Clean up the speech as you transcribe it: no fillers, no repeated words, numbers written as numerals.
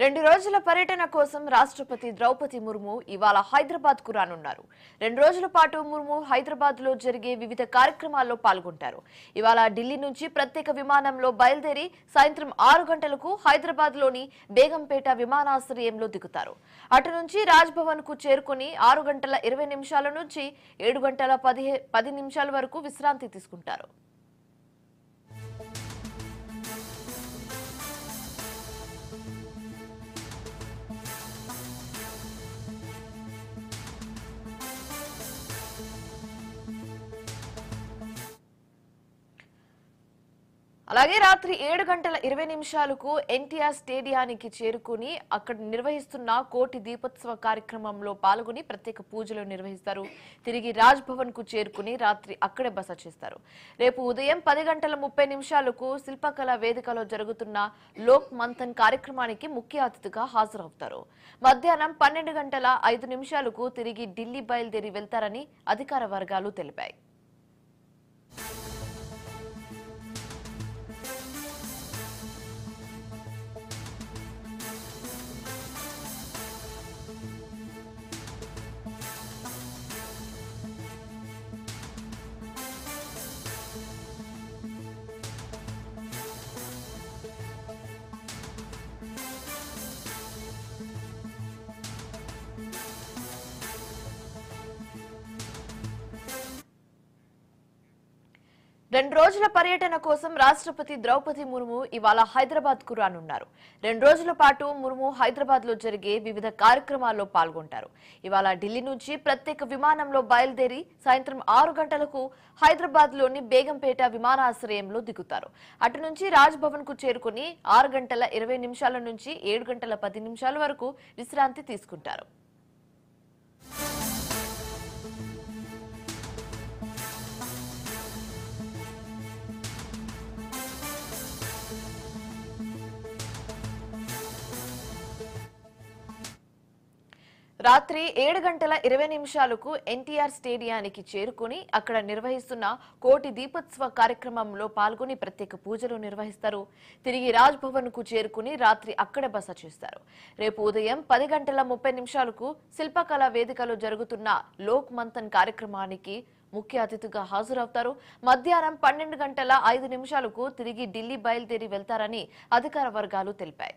2 రోజుల పర్యటన కోసం రాష్ట్రపతి ద్రౌపది ముర్ము ఇవాళ హైదరాబాద్ కు రానున్నారు. 2 రోజుల పాటు ముర్ము హైదరాబాద్ లో జరిగే వివిధ కార్యక్రమాల్లో పాల్గొంటారు. ఇవాళ ఢిల్లీ నుంచి ప్రత్యేక విమానంలో బయలుదేరి సాయంత్రం 6 గంటలకు హైదరాబాద్ లోని బేగంపేట విమానాశ్రయంలో దిగుతారు. అటు నుంచి రాజ్ భవన్ కు చేరుకుని 6 గంటల 20 నిమిషాల నుంచి 7 గంటల 10 నిమిషాల వరకు విశ్రాంతి తీసుకుంటారు. అలాగే రాత్రి 7 గంటల 20 నిమిషాలకు ఎన్టీఆర్ స్టేడియానికి చేరుకుని అక్కడ నిర్వహిస్తున్న కోటి దీపోత్సవ కార్యక్రమంలో పాల్గొని ప్రత్యేక పూజలు నిర్వహిస్తారు. తిరిగి రాజ్ భవన్ కు చేరుకుని రాత్రి అక్కడే బస చేస్తారు. రేపు ఉదయం 10 గంటల 30 నిమిషాలకు శిల్పకళా వేదికలో జరుగుతున్న లోక్ మంథన్ కార్యక్రమానికి ముఖ్య అతిథిగా హాజరవుతారు. మధ్యాహ్నం 12 గంటల 5 నిమిషాలకు తిరిగి ఢిల్లీ బయలుదేరి వెళ్తారని అధికార వర్గాలు తెలిపాయి. రెండు రోజుల పర్యటన కోసం రాష్ట్రపతి ద్రౌపది ముర్ము ఇవాళ హైదరాబాద్ కు రానున్నారు. 2 రోజుల పాటు ముర్ము హైదరాబాద్ లో జరిగే వివిధ కార్యక్రమాల్లో పాల్గొంటారు. ఇవాళ ఢిల్లీ నుంచి ప్రత్యేక విమానంలో బయలుదేరి సాయంత్రం 6 గంటలకు హైదరాబాద్ లోని బేగంపేట విమానాశ్రయంలో దిగుతారు. అటు నుంచి రాజ్ భవన్ కు చేరుకుని 6 గంటల 20 నిమిషాల నుంచి 7 గంటల 10 నిమిషాల వరకు విశ్రాంతి తీసుకుంటారు. రాత్రి 7 గంటల 20 నిమిషాలకు ఎన్టీఆర్ స్టేడియానికి చేరుకుని అక్కడ నిర్వహిస్తున్న కోటి దీపోత్సవ కార్యక్రమంలో పాల్గొని ప్రత్యేక పూజలు నిర్వహిస్తారు. తిరిగి రాజ్ భవన్ కు చేరుకుని రాత్రి అక్కడే బస చేస్తారు. రేపు ఉదయం 10 గంటల 30 నిమిషాలకు శిల్పకళా వేదికలో జరుగుతున్న లోక్ మంథన్ కార్యక్రమానికి ముఖ్య అతిథిగా హాజరవుతారు. మధ్యాహ్నం 12 గంటల 5 నిమిషాలకు తిరిగి ఢిల్లీ బయలుదేరి వెళ్తారని అధికార వర్గాలు తెలిపాయి.